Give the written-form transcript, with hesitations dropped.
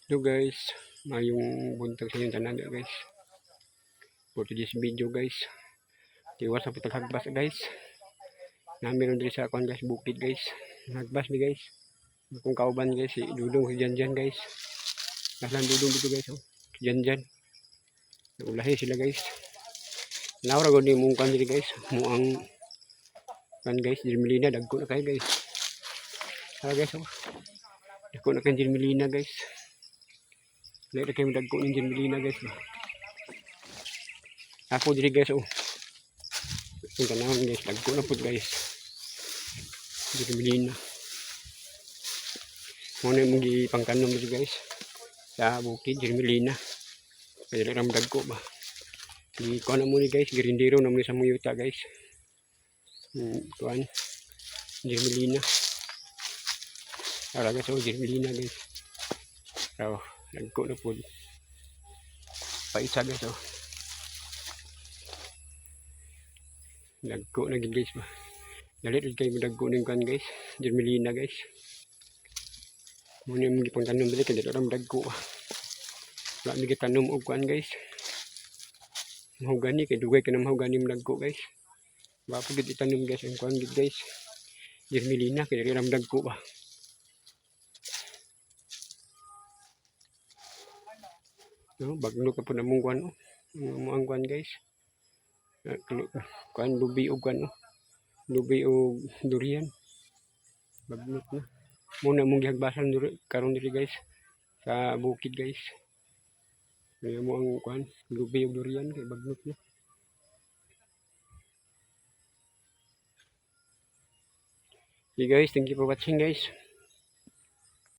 Hello guys, mayong buntag sa inyong tanan guys. For today's video guys, tiwas sa putang hagbas guys. Meron diri sa akon guys, bukid guys. Hagbas ni guys. Kung kauban guys, si Dudong si Janjan guys. Nasaan Dudong dito guys, oh. Si Janjan. Ulahi sila guys. Naura gud ni mong kan diri guys. Muang kan guys, Dirmelina dagko na kay guys. Tara guys, oh. Dagko na kay Dirmelina guys. Lain na kayo dagko ng Dirmelina guys. Ako diri guys, oh. Yung kanang guys, dagko na po guys. Dirmelina. Muna yung mga pangkanom dito guys. Sa bukid, Dirmelina. Kaya lang dagko ba. Di ko na muna guys, girindiro na muna sa muyuta guys. Tuan, Dirmelina. Tara guys, oh, Dirmelina guys. So, dagko na po. Paisa guys, oh. Dagko na guys ba. Dalit kayo dagko ng kan guys. Dirmelina guys. Muna yung mga pangkanom dito, kaya lang dagko. Wala mga tanom og kan guys. Mahugani kay dugay ka na mahugani mo dagko guys. Bapo gid itanom guys ang kan gid guys. Dirmelina kay lang dagko ba. No, bagno ka po na mong kan oh. Ang kan guys. Kan lubi og kan oh. Lubi og durian. Bagnot na. Muna mong gihagbasan karon diri guys sa bukid guys. Kaya mo ang kan lubi og durian kay bagnot na. Okay guys, thank you for watching guys.